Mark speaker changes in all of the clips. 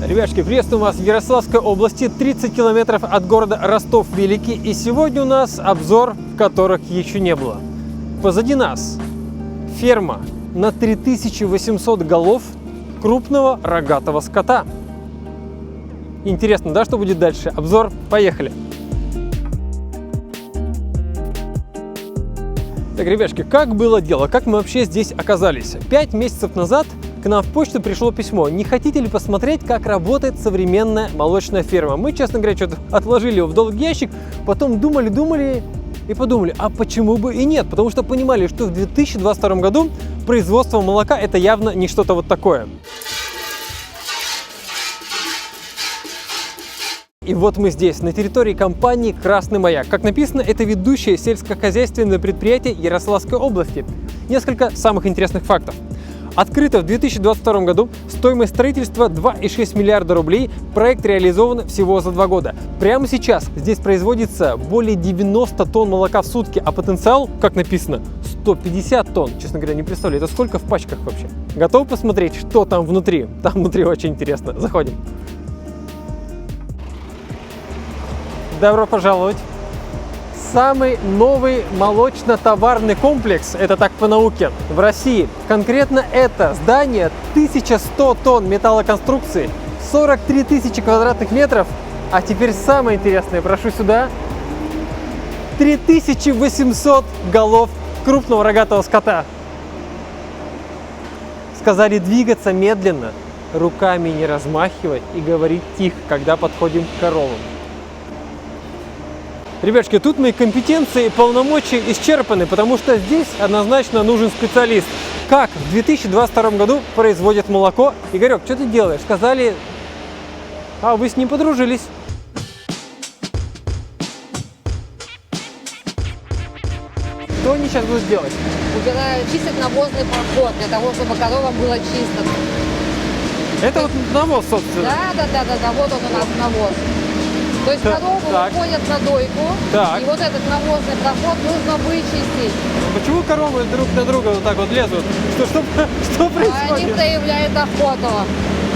Speaker 1: Ребятушки, приветствую вас в Ярославской области, 30 километров от города Ростов-Великий. И сегодня у нас обзор, в которых еще не было. Позади нас ферма на 3800 голов крупного рогатого скота. Интересно, да, что будет дальше? Обзор, поехали! Так, ребятушки, как было дело? Как мы вообще здесь оказались? 5 месяцев назад к нам в почту пришло письмо. Не хотите ли посмотреть, как работает современная молочная ферма? Мы, честно говоря, что-то отложили его в долгий ящик, потом думали и подумали, а почему бы и нет? Потому что понимали, что в 2022 году производство молока это явно не что-то вот такое. И вот мы здесь, на территории компании «Красный маяк». Как написано, это ведущее сельскохозяйственное предприятие Ярославской области. Несколько самых интересных фактов. Открыто в 2022 году, стоимость строительства 2,6 миллиарда рублей, проект реализован всего за 2 года. Прямо сейчас здесь производится более 90 тонн молока в сутки, а потенциал, как написано, 150 тонн. Честно говоря, не представляю, это сколько в пачках вообще? Готовы посмотреть, что там внутри? Там внутри очень интересно. Заходим. Добро пожаловать! Самый новый молочно-товарный комплекс, это так по науке, в России. Конкретно это здание 1100 тонн металлоконструкции, 43 тысячи квадратных метров. А теперь самое интересное, прошу сюда, 3800 голов крупного рогатого скота. Сказали двигаться медленно, руками не размахивать и говорить тихо, когда подходим к коровам. Ребятушки, тут мои компетенции и полномочия исчерпаны, потому что здесь однозначно нужен специалист. Как в 2022 году производят молоко? Игорек, что ты делаешь? Сказали, а вы с ним подружились. Что они сейчас будут делать?
Speaker 2: Чистят навозный проход, для того, чтобы коровам было чисто.
Speaker 1: Это вот навоз, собственно.
Speaker 2: Да, вот он у нас навоз. То есть коровы выходят на дойку, и вот этот навозный проход нужно вычистить.
Speaker 1: Почему коровы друг на друга вот так вот лезут? Что происходит?
Speaker 2: Они проявляют охоту.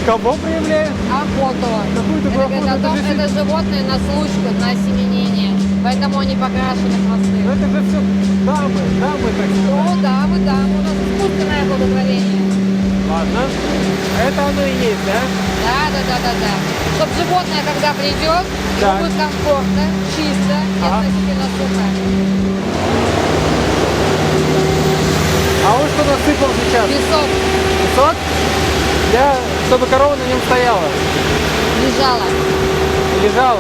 Speaker 1: Кого проявляют?
Speaker 2: Охоту.
Speaker 1: Какую-то охоту?
Speaker 2: Это животные на случку, на осеменение. Поэтому они покрашены хвосты.
Speaker 1: Но это же все дамы, так сказать.
Speaker 2: Ну, дамы, у нас искусственное оплодотворение.
Speaker 1: Ладно. Это оно и есть, да?
Speaker 2: Да. Чтобы животное, когда придет, ему будет комфортно, чисто и относительно сухо.
Speaker 1: А он что насыпал сейчас?
Speaker 2: Песок.
Speaker 1: Песок? Чтобы корова на нем стояла. Лежала.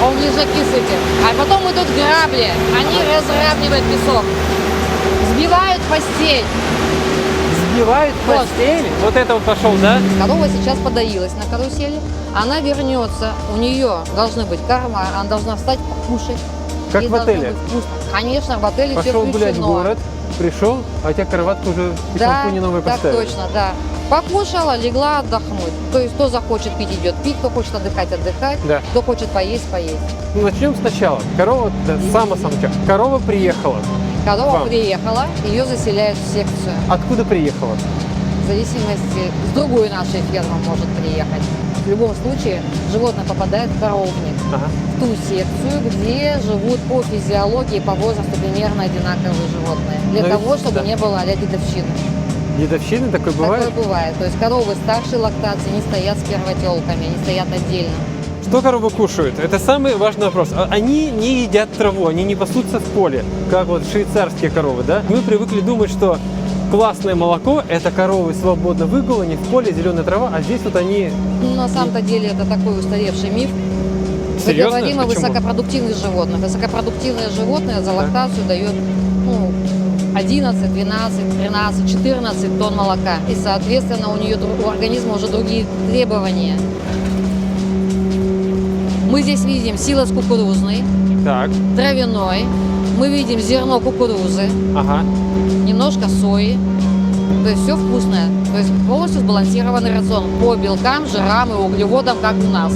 Speaker 2: Он в лежаки сыпет. А потом идут грабли. Они разравнивают песок. Сбивают постель.
Speaker 1: Сбивают постель? Вот это вот пошел, да?
Speaker 2: Корова сейчас подоилась на карусели. Она вернется. У нее должны быть корма. Она должна встать, покушать.
Speaker 1: Как в отеле?
Speaker 2: Конечно, в отеле все включено.
Speaker 1: Пошел гулять в город, пришел, а у тебя кроватку уже не новую поставили.
Speaker 2: Так точно, да. Покушала, легла отдохнуть. То есть, кто захочет пить, идет пить, кто хочет отдыхать,
Speaker 1: да.
Speaker 2: Кто хочет поесть.
Speaker 1: Ну, начнем сначала. Корова, корова приехала.
Speaker 2: Корова приехала, ее заселяют в секцию.
Speaker 1: Откуда приехала?
Speaker 2: В зависимости, с другой нашей фермы может приехать. В любом случае, животное попадает в коровник, в ту секцию, где живут по физиологии, по возрасту примерно одинаковые животные. Для того, чтобы не было дедовщины.
Speaker 1: Дедовщины такое бывает?
Speaker 2: Такое бывает. То есть коровы старшей лактации не стоят с первотелками, они стоят отдельно.
Speaker 1: Что коровы кушают? Это самый важный вопрос. Они не едят траву, они не пасутся в поле, как вот швейцарские коровы, да? Мы привыкли думать, что классное молоко – это коровы свободно выгулены, в поле зеленая трава, а здесь вот они…
Speaker 2: Ну, на самом-то деле это такой устаревший миф. Мы говорим о высокопродуктивных животных. Высокопродуктивные животные за лактацию дают 11, 12, 13, 14 тонн молока. И, соответственно, у организма уже другие требования. Мы здесь видим силос кукурузный, травяной. Мы видим зерно кукурузы, немножко сои. То есть все вкусное. То есть полностью сбалансированный рацион по белкам, жирам и углеводам, как у нас.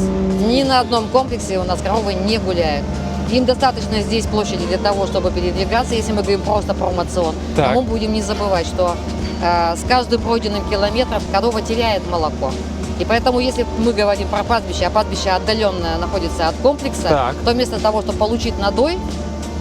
Speaker 2: Ни на одном комплексе у нас коровы не гуляют. Им достаточно здесь площади для того, чтобы передвигаться, если мы говорим просто про мацион. Но мы будем не забывать, что с каждым пройденным километром корова теряет молоко. И поэтому, если мы говорим про пастбище, а пастбище отдаленно находится от комплекса,
Speaker 1: Так.
Speaker 2: то вместо того, чтобы получить надой,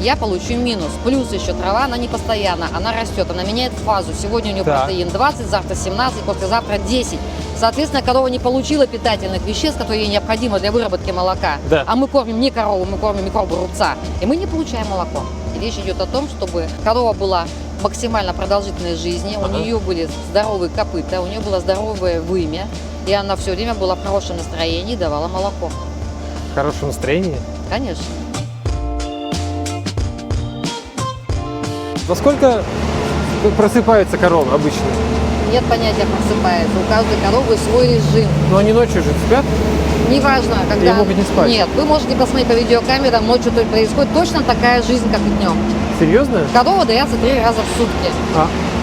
Speaker 2: я получу минус. Плюс еще трава, она не постоянна, она растет, она меняет фазу. Сегодня у нее
Speaker 1: Так.
Speaker 2: протеин 20, завтра 17, послезавтра 10. Соответственно, корова не получила питательных веществ, которые ей необходимы для выработки молока.
Speaker 1: Да.
Speaker 2: А мы кормим не корову, мы кормим микробы рубца. И мы не получаем молоко. И речь идет о том, чтобы корова была максимально продолжительной жизни, у нее были здоровые копыта, у нее было здоровое вымя, и она все время была в хорошем настроении и давала молоко.
Speaker 1: В хорошем настроении.
Speaker 2: Конечно.
Speaker 1: Во сколько просыпается корова обычно?
Speaker 2: Нет понятия просыпается. У каждой коровы свой режим.
Speaker 1: Ну, они ночью же спят.
Speaker 2: Неважно, когда...
Speaker 1: Или могут не спать?
Speaker 2: Нет, вы можете посмотреть по видеокамерам, ночью происходит точно такая жизнь, как и днем.
Speaker 1: Серьезно?
Speaker 2: Корова доятся 3 раза в сутки.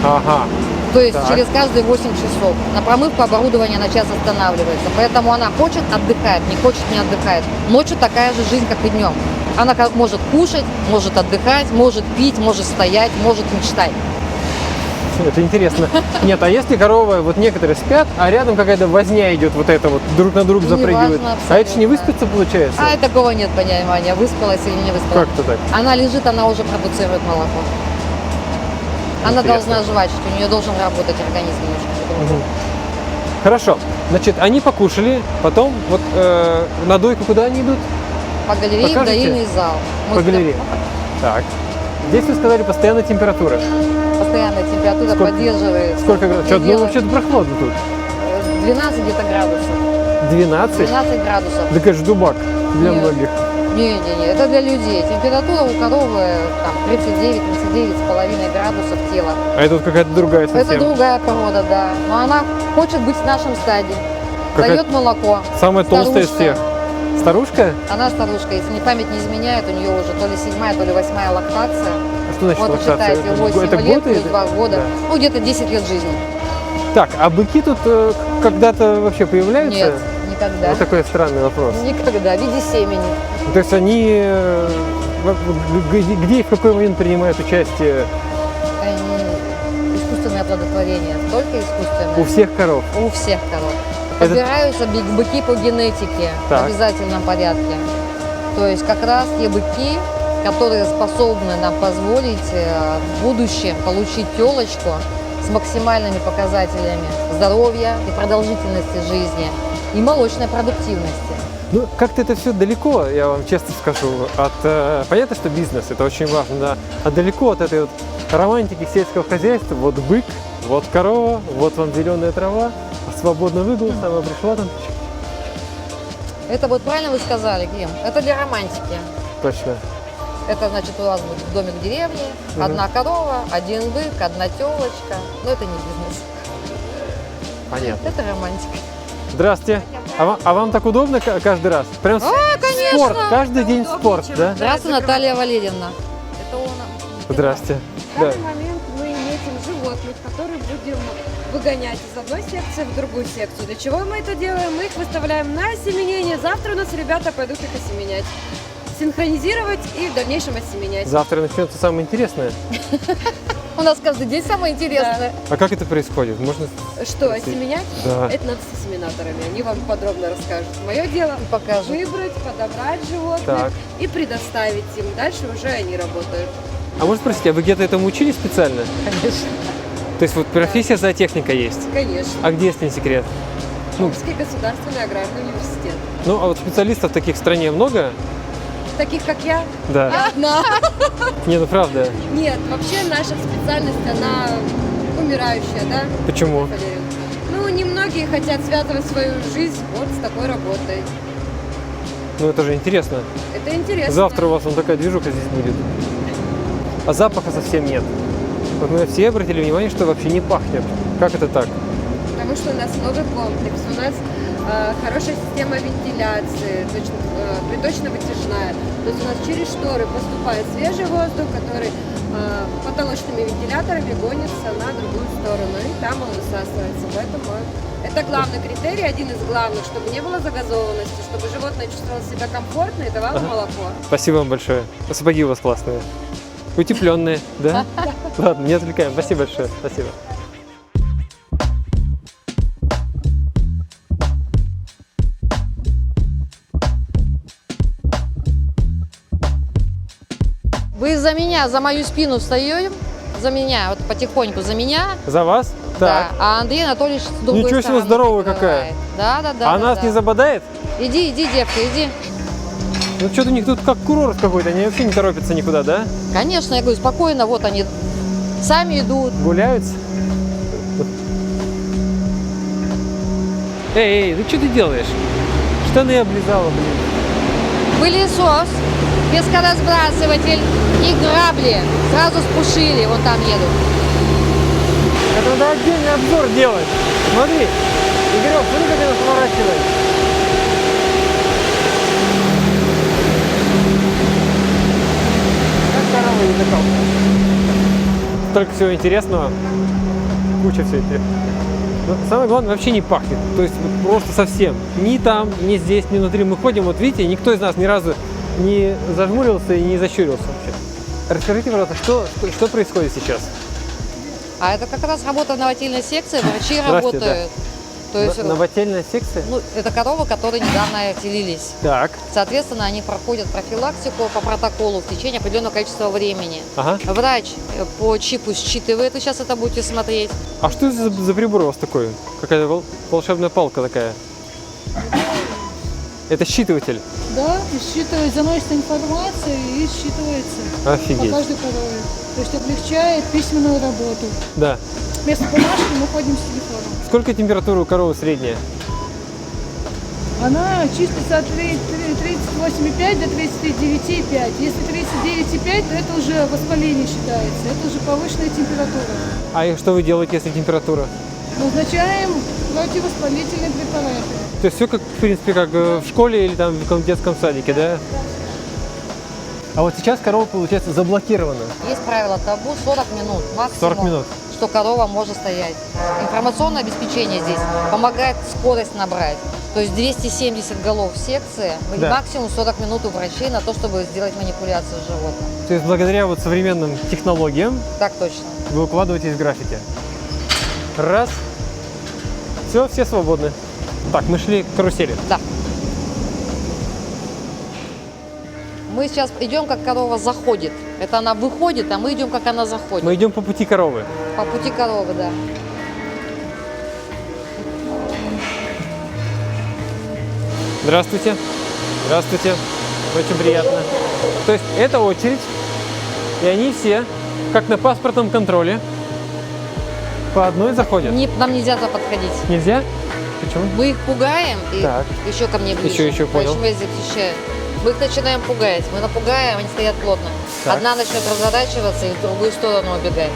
Speaker 1: Ага.
Speaker 2: То есть
Speaker 1: Так.
Speaker 2: через каждые 8 часов. На промывку оборудования на час останавливается. Поэтому она хочет – отдыхает, не хочет – не отдыхает. Ночью такая же жизнь, как и днем. Она может кушать, может отдыхать, может пить, может стоять, может мечтать.
Speaker 1: Это интересно. Нет, а если корова, вот некоторые спят, а рядом какая-то возня идет, вот это вот, друг на друга запрыгивает.
Speaker 2: Неважно
Speaker 1: А это же не
Speaker 2: абсолютно.
Speaker 1: выспится, получается?
Speaker 2: А такого нет понимания, выспалась или не выспалась.
Speaker 1: Как-то так.
Speaker 2: Она лежит, она уже продуцирует молоко. Она
Speaker 1: Интересно.
Speaker 2: должна жвачить, у нее должен работать организм немножко.
Speaker 1: Мгм. Хорошо. Значит, они покушали, потом вот на дойку куда они идут?
Speaker 2: По галерее в
Speaker 1: Покажете?
Speaker 2: доильный зал. Мы
Speaker 1: По
Speaker 2: туда
Speaker 1: галерее. Так. Здесь вы сказали постоянная температура.
Speaker 2: Постоянная температура
Speaker 1: Сколько-
Speaker 2: поддерживается.
Speaker 1: Сколько градусов? Чё, ну
Speaker 2: Предела-
Speaker 1: вообще-то прохладно тут.
Speaker 2: 12 где-то градусов.
Speaker 1: 12?
Speaker 2: 12 градусов.
Speaker 1: Да это же дубак для
Speaker 2: Нет.
Speaker 1: многих.
Speaker 2: Не, это для людей. Температура у коровы там 39-39,5 градусов тела.
Speaker 1: А это вот какая-то другая совсем.
Speaker 2: Это другая порода, да. Но она хочет быть в нашем стаде.
Speaker 1: Какая-
Speaker 2: Дает молоко.
Speaker 1: Самая толстая из
Speaker 2: Старушка.
Speaker 1: всех. Старушка?
Speaker 2: Она старушка, если мне память не изменяет, у нее уже то ли 7-я, то ли 8-я лактация.
Speaker 1: А что значит
Speaker 2: Вот
Speaker 1: лактация?
Speaker 2: считайте, 8
Speaker 1: Это
Speaker 2: лет
Speaker 1: годы?
Speaker 2: плюс 2 года.
Speaker 1: Да.
Speaker 2: Ну, где-то 10 лет жизни.
Speaker 1: Так, а быки тут когда-то вообще появляются?
Speaker 2: Нет, никогда.
Speaker 1: Вот такой странный вопрос.
Speaker 2: Никогда. В виде семени.
Speaker 1: То есть они где и в какой момент принимают участие
Speaker 2: Они искусственное оплодотворение. Только искусственное.
Speaker 1: у всех коров?
Speaker 2: У всех коров.
Speaker 1: Это-
Speaker 2: Подбираются быки по генетике
Speaker 1: Так.
Speaker 2: в обязательном порядке. То есть как раз те быки, которые способны нам позволить в будущем получить телочку с максимальными показателями здоровья и продолжительности жизни и молочной продуктивности.
Speaker 1: Ну, как-то это все далеко, я вам честно скажу, от... понятно, что бизнес, это очень важно, да, а далеко от этой вот романтики сельского хозяйства. Вот бык, вот корова, вот вам зеленая трава, свободно выгул, сама пришла там.
Speaker 2: Это вот правильно вы сказали, Клим? Это для романтики.
Speaker 1: Точно.
Speaker 2: Это значит у вас будет домик в деревне,
Speaker 1: Мгм.
Speaker 2: одна корова, один бык, одна телочка. Но это не бизнес.
Speaker 1: Понятно.
Speaker 2: Это романтика.
Speaker 1: Здравствуйте. А вам так удобно каждый раз? Прям
Speaker 2: конечно.
Speaker 1: спорт, каждый день спорт, да?
Speaker 2: Здравствуй, Наталья Валерьевна.
Speaker 3: Это он.
Speaker 1: Здрасте.
Speaker 3: В
Speaker 1: Да.
Speaker 3: данный момент мы метим животных, которые будем выгонять из одной секции в другую секцию. Для чего мы это делаем? Мы их выставляем на осеменение. Завтра у нас ребята пойдут их осеменять. Синхронизировать и в дальнейшем осеменять.
Speaker 1: Завтра начнется самое интересное.
Speaker 2: У нас каждый день самое интересное.
Speaker 1: А как это происходит? Можно...
Speaker 3: Что, осеменять?
Speaker 1: Да.
Speaker 3: Это надо с осеменаторами. Они вам подробно расскажут. Мое дело
Speaker 2: Покажут.
Speaker 3: выбрать, подобрать животных
Speaker 1: Так.
Speaker 3: и предоставить им. Дальше уже они работают.
Speaker 1: А может спросить, а вы где-то этому учились специально?
Speaker 2: Конечно.
Speaker 1: То есть вот профессия зоотехника есть.
Speaker 3: Конечно.
Speaker 1: А где, если не секрет?
Speaker 3: Омский государственный аграрный университет.
Speaker 1: Ну, а вот специалистов таких в стране много?
Speaker 3: Таких, как я,
Speaker 1: Да.
Speaker 3: одна.
Speaker 1: Не, ну правда.
Speaker 3: Нет, вообще наша специальность, она умирающая, да?
Speaker 1: Почему?
Speaker 3: Валерий? Ну, немногие хотят связывать свою жизнь вот с такой работой.
Speaker 1: Ну это же интересно.
Speaker 3: Это интересно.
Speaker 1: Завтра у вас вон такая движуха здесь будет. А запаха совсем нет. Вот мы все обратили внимание, что вообще не пахнет. Как это так?
Speaker 3: Потому что у нас новый комплекс, у нас хорошая система вентиляции, приточно-вытяжная. То есть у нас через шторы поступает свежий воздух, который потолочными вентиляторами гонится на другую сторону, и там он высасывается. Поэтому это главный критерий, один из главных, чтобы не было загазованности, чтобы животное чувствовало себя комфортно и давало молоко.
Speaker 1: Спасибо вам большое. Сапоги у вас классные. Утепленные, да? Ладно, не отвлекаем. Спасибо большое. Спасибо.
Speaker 2: Вы за меня, за мою спину встаем, за меня, вот потихоньку за меня.
Speaker 1: За вас?
Speaker 2: Да,
Speaker 1: Так.
Speaker 2: а Андрей Анатольевич с другой
Speaker 1: Ничего себе,
Speaker 2: стороны
Speaker 1: здоровая
Speaker 2: перебивает.
Speaker 1: какая.
Speaker 2: Да.
Speaker 1: А нас не забодает?
Speaker 2: Иди, девка, иди.
Speaker 1: Ну что-то у них тут как курорт какой-то, они вообще не торопятся никуда, да?
Speaker 2: Конечно, я говорю, спокойно, вот они сами идут.
Speaker 1: Гуляются? Эй, ну что ты делаешь? Штаны облизала, блин.
Speaker 2: Пылесос, пескоразбрасыватель и грабли сразу спушили, вон там едут.
Speaker 1: Это надо отдельный обзор делать. Смотри, Игорек, смотри, как она сворачивает. Как корова языком. Столько всего интересного. Куча всего интересного. Но самое главное, вообще не пахнет. То есть вот просто совсем. Ни там, ни здесь, ни внутри. Мы ходим, вот видите, никто из нас ни разу не зажмурился и не защурился вообще. Расскажите, пожалуйста, что происходит сейчас?
Speaker 2: А это как раз работа новотельной секции, врачи
Speaker 1: Здрасте,
Speaker 2: работают. То есть,
Speaker 1: Новотельная секция?
Speaker 2: ну, это коровы, которые недавно отелились.
Speaker 1: Так.
Speaker 2: Соответственно, они проходят профилактику по протоколу в течение определенного количества времени.
Speaker 1: Ага.
Speaker 2: Врач по чипу считывает, и сейчас это будете смотреть.
Speaker 1: А что это за прибор у вас такой? Какая-то волшебная палка такая? Это считыватель?
Speaker 4: Да, и считывает, заносится информация и считывается
Speaker 1: Офигеть.
Speaker 4: по каждой корове. То есть облегчает письменную работу.
Speaker 1: Да.
Speaker 4: Вместо бумажки мы ходим с телефоном.
Speaker 1: Сколько температура у коровы средняя?
Speaker 4: Она чистится от 38,5 до 39,5. Если 39,5, то это уже воспаление считается. Это уже повышенная температура.
Speaker 1: А и что вы делаете, если температура?
Speaker 4: Назначаем противовоспалительные препараты.
Speaker 1: То есть все как, в принципе, как в школе или там в каком-то детском садике, да? А вот сейчас корова, получается, заблокирована.
Speaker 2: Есть правило табу 40 минут максимум.
Speaker 1: 40 минут.
Speaker 2: Что корова может стоять. Информационное обеспечение здесь помогает скорость набрать. То есть 270 голов в секции,
Speaker 1: Да.
Speaker 2: максимум 40 минут у врачей на то, чтобы сделать манипуляцию с животным.
Speaker 1: То есть благодаря вот современным технологиям
Speaker 2: Так точно.
Speaker 1: вы укладываетесь в графики. Раз. Все свободны. Так, мы шли к карусели.
Speaker 2: Да. Мы сейчас идем, как корова заходит. Это она выходит, а мы идем, как она заходит.
Speaker 1: Мы идем по пути коровы.
Speaker 2: По пути коровы, да.
Speaker 1: Здравствуйте. Здравствуйте. Очень приятно. То есть это очередь, и они все, как на паспортном контроле, по одной заходят.
Speaker 2: Нам нельзя туда подходить.
Speaker 1: Нельзя? Почему?
Speaker 2: Мы их пугаем, и
Speaker 1: Так.
Speaker 2: еще ко мне ближе.
Speaker 1: Еще, понял.
Speaker 2: Почему я защищаю? Мы их начинаем пугать. Мы напугаем, они стоят плотно.
Speaker 1: Так.
Speaker 2: Одна начнет разворачиваться и в другую сторону убегать.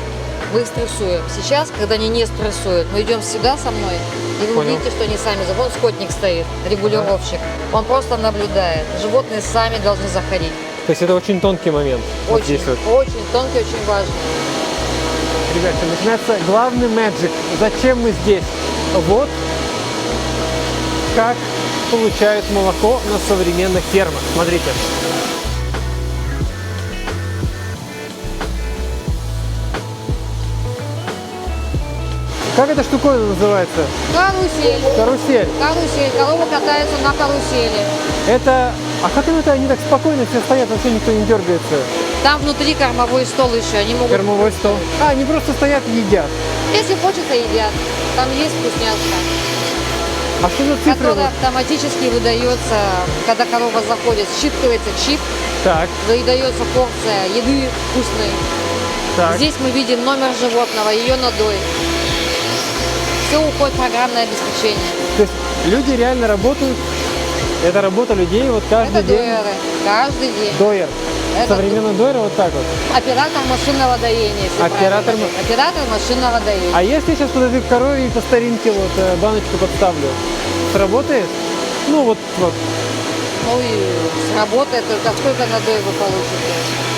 Speaker 2: Мы их стрессуем. Сейчас, когда они не стрессуют, мы идем сюда со мной, и вы
Speaker 1: Понял.
Speaker 2: увидите, что они сами. Вон скотник стоит, регулировщик. Он просто наблюдает. Животные сами должны заходить.
Speaker 1: То есть это очень тонкий момент. Вот
Speaker 2: Очень,
Speaker 1: здесь вот.
Speaker 2: очень тонкий, очень важный.
Speaker 1: Ребята, начинается главный мэджик. Зачем мы здесь? Вот как получают молоко на современных фермах. Смотрите. Как эта штуковина называется?
Speaker 2: Карусель.
Speaker 1: Карусель.
Speaker 2: Карусель. Корова катается на карусели.
Speaker 1: Это... А как это они так спокойно все стоят, вообще никто не дергается?
Speaker 2: Там внутри кормовой стол еще. Они могут...
Speaker 1: Кормовой стол. А, они просто стоят и едят.
Speaker 2: Если хочется, едят. Там есть вкусняшка,
Speaker 1: А что за цифры?
Speaker 2: которая автоматически выдается, когда корова заходит. Считывается чип,
Speaker 1: Так,
Speaker 2: выдается порция еды вкусной.
Speaker 1: так.
Speaker 2: Здесь мы видим номер животного, ее надой. Все уходит в программное обеспечение.
Speaker 1: То есть люди реально работают. Это работа людей вот каждый
Speaker 2: Это
Speaker 1: день.
Speaker 2: дойеры. Каждый день.
Speaker 1: Дойер.
Speaker 2: Это
Speaker 1: Современный дойер вот так вот.
Speaker 2: Оператор машинного доения. Если
Speaker 1: Оператор
Speaker 2: правильно говорить. Оператор машинного доения.
Speaker 1: А если я сейчас подойду к корове и по старинке вот баночку подставлю, сработает? Ну вот.
Speaker 2: Ну и сработает, только сколько надоя вы получите?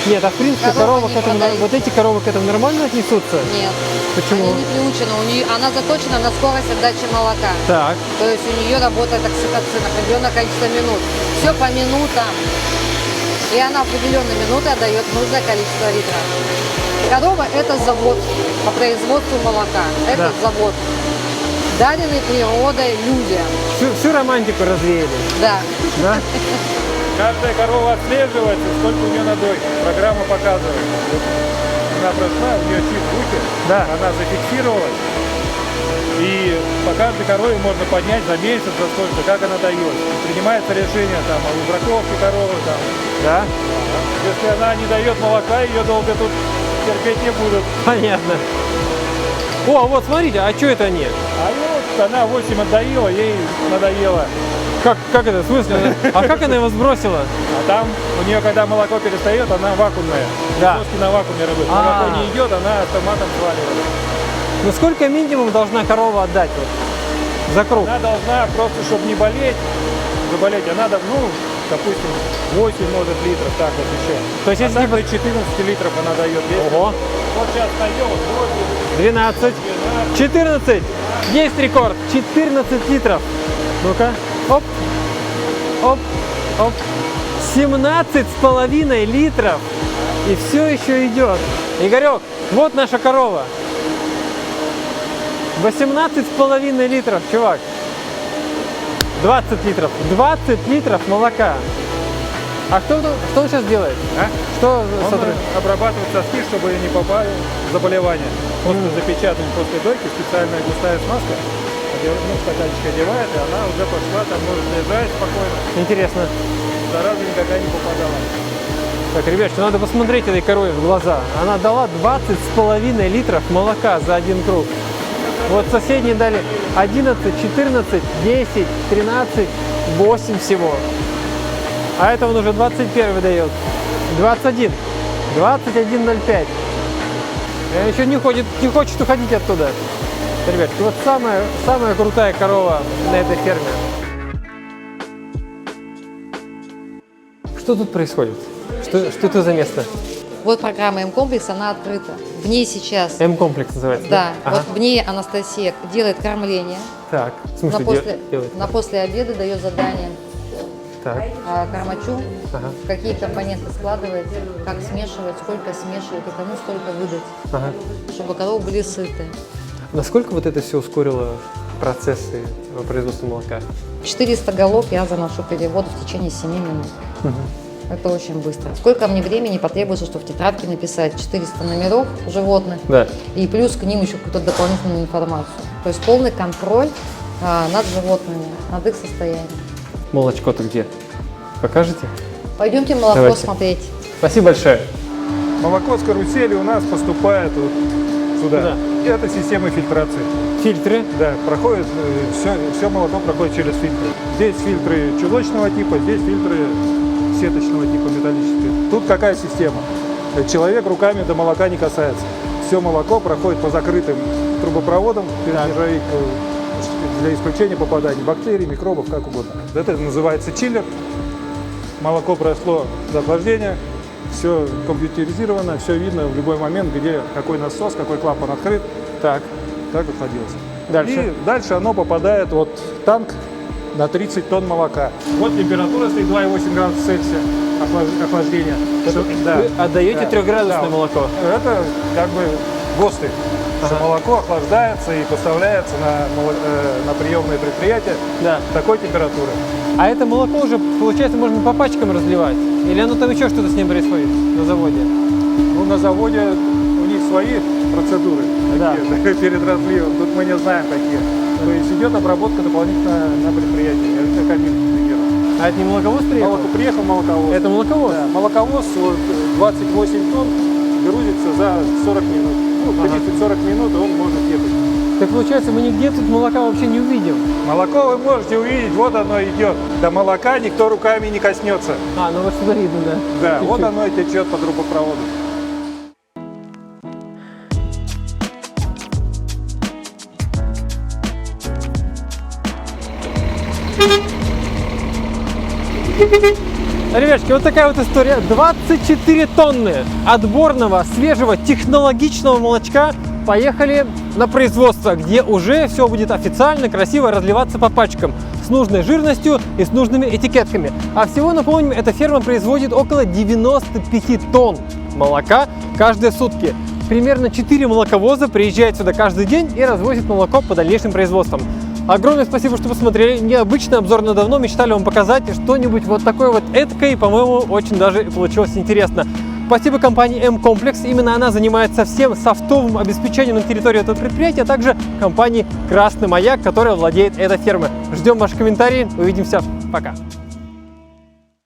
Speaker 1: Нет, а в принципе
Speaker 2: Корова
Speaker 1: корова
Speaker 2: не
Speaker 1: к этому,
Speaker 2: продается.
Speaker 1: вот эти коровы к этому нормально отнесутся?
Speaker 2: Нет.
Speaker 1: Почему?
Speaker 2: Они не приучены. Она заточена на скорость отдачи молока.
Speaker 1: Так.
Speaker 2: То есть у нее работает окситоцин определенное количество минут. Все по минутам. И она в определенные минуты отдает нужное количество литров. Корова – это завод по производству молока. Это
Speaker 1: Да.
Speaker 2: завод, даренный природой людям.
Speaker 1: Всю романтику развеяли.
Speaker 2: Да.
Speaker 1: Да?
Speaker 5: Каждая корова отслеживается, сколько у нее надой. Программа показывает. Вот она прошла, у нее чип в руке,
Speaker 1: Да.
Speaker 5: она зафиксировалась. И по каждой корове можно поднять за месяц, за сколько, как она дает. И принимается решение там, о выбраковке коровы. Там.
Speaker 1: Да?
Speaker 5: Если она не дает молока, ее долго тут терпеть не будут.
Speaker 1: Понятно. О, вот смотрите, а что это они?
Speaker 5: А вот она 8 отдаила, ей надоело.
Speaker 1: Как это? В смысле? А как она его сбросила?
Speaker 5: А там у нее, когда молоко перестает, она вакуумная.
Speaker 1: Да.
Speaker 5: Соски на вакууме работают.
Speaker 1: А.
Speaker 5: Молоко не идет, она автоматом сваливает.
Speaker 1: Ну сколько минимум должна корова отдать вот, за круг?
Speaker 5: Она должна просто, чтобы не болеть, заболеть, она, ну, допустим, 8 может литров, так вот еще.
Speaker 1: То есть
Speaker 5: А
Speaker 1: если
Speaker 5: так
Speaker 1: типа-
Speaker 5: до 14 литров она дает. Если
Speaker 1: Ого.
Speaker 5: вот сейчас найдем,
Speaker 1: 12, 14. Есть рекорд. 14 литров. Ну-ка. Оп. Оп. Оп. 17,5 литров. И все еще идет. Игорек, вот наша корова. 18,5 литров, чувак. 20 литров. 20 литров молока. А что он сейчас делает?
Speaker 5: А?
Speaker 1: Что
Speaker 5: Он
Speaker 1: сотрудник?
Speaker 5: обрабатывает соски, чтобы не попали заболевания. После запечатывания, после дойки специальная густая смазка, ну, стаканчик одевает, и она уже пошла, там может лежать спокойно,
Speaker 1: Интересно.
Speaker 5: зараза никогда не попадала.
Speaker 1: Так, ребятки, надо посмотреть этой корове в глаза. Она дала 20,5 литров молока за один круг. Вот соседние дали 11, 14, 10, 13, 8 всего. А это он уже 21 дает. 21. 21,05. Еще не хочет уходить оттуда. Ребятки, вот самая крутая корова на этой ферме. Что тут происходит? Что это за место?
Speaker 2: Вот программа М-комплекс, она открыта. В ней сейчас,
Speaker 1: М-комплекс называется?
Speaker 2: да,
Speaker 1: Ага.
Speaker 2: вот в ней Анастасия делает кормление.
Speaker 1: Так, в смысле делает?
Speaker 2: На после обеда дает задание
Speaker 1: Так,
Speaker 2: кормачу,
Speaker 1: ага,
Speaker 2: какие компоненты складывать, как смешивать, сколько смешивать и кому столько выдать,
Speaker 1: ага.
Speaker 2: чтобы коровы были сыты.
Speaker 1: Насколько вот это все ускорило процессы производства молока?
Speaker 2: 400 голов я заношу переводу в течение 7 минут. Это очень быстро. Сколько мне времени потребуется, чтобы в тетрадке написать 400 номеров животных
Speaker 1: Да.
Speaker 2: и плюс к ним еще какую-то дополнительную информацию. То есть полный контроль над животными, над их состоянием.
Speaker 1: Молочко-то где? Покажете?
Speaker 2: Пойдемте молоко
Speaker 1: Давайте.
Speaker 2: смотреть.
Speaker 1: Спасибо большое.
Speaker 5: Молоко с карусели у нас поступает вот сюда.
Speaker 1: Куда?
Speaker 5: И это система фильтрации.
Speaker 1: Фильтры.
Speaker 5: Да, проходит, все молоко проходит через фильтры. Здесь фильтры чулочного типа, здесь фильтры сеточного типа, металлические. Тут какая система? Человек руками до молока не касается. Все молоко проходит по закрытым трубопроводам через нержавейку для исключения попаданий бактерий, микробов, как угодно. Это называется чиллер. Молоко прошло до охлаждения, все компьютеризировано, все видно в любой момент, где какой насос, какой клапан открыт,
Speaker 1: Так.
Speaker 5: как охладилось.
Speaker 1: Дальше.
Speaker 5: И дальше оно попадает вот в танк на 30 тонн молока. Вот температура стоит 2,8 градусов Цельсия охлаждения.
Speaker 1: Вы отдаете трехградусное молоко?
Speaker 5: Это как бы ГОСТы. Что молоко охлаждается и поставляется на приемное предприятие
Speaker 1: Да.
Speaker 5: такой температуры.
Speaker 1: А это молоко уже, получается, можно по пачкам разливать? Или оно там еще что-то с ним происходит на заводе?
Speaker 5: Ну, на заводе у них свои процедуры
Speaker 1: Да.
Speaker 5: такие, перед разливом. Тут мы не знаем какие. То есть идет обработка дополнительно на предприятии. Это камин, к примеру.
Speaker 1: А это не молоковоз приехал?
Speaker 5: Приехал молоковоз.
Speaker 1: Это молоковоз?
Speaker 5: Да, молоковоз вот, 28 тонн грузится за 40 минут. Ну, 30-40 минут, и он может ехать.
Speaker 1: Так получается, мы нигде тут молока вообще не увидим.
Speaker 5: Молоко вы можете увидеть, вот оно идет. До молока никто руками не коснется.
Speaker 1: А, ну вот сюда видно, да.
Speaker 5: Да, вот
Speaker 1: Чуть-чуть.
Speaker 5: оно и течет по трубопроводу.
Speaker 1: Ребятки, вот такая вот история. 24 тонны отборного, свежего, технологичного молочка поехали на производство, где уже все будет официально, красиво разливаться по пачкам с нужной жирностью и с нужными этикетками. А всего, напомним, эта ферма производит около 95 тонн молока каждые сутки. Примерно 4 молоковоза приезжают сюда каждый день и развозят молоко по дальнейшим производствам. Огромное спасибо, что посмотрели. Необычный обзор на давно. Мечтали вам показать что-нибудь вот такое вот эдкое. И, по-моему, очень даже получилось интересно. Спасибо компании М-комплекс. Именно она занимается всем софтовым обеспечением на территории этого предприятия, а также компании Красный Маяк, которая владеет этой фермой. Ждем ваши комментарии. Увидимся. Пока.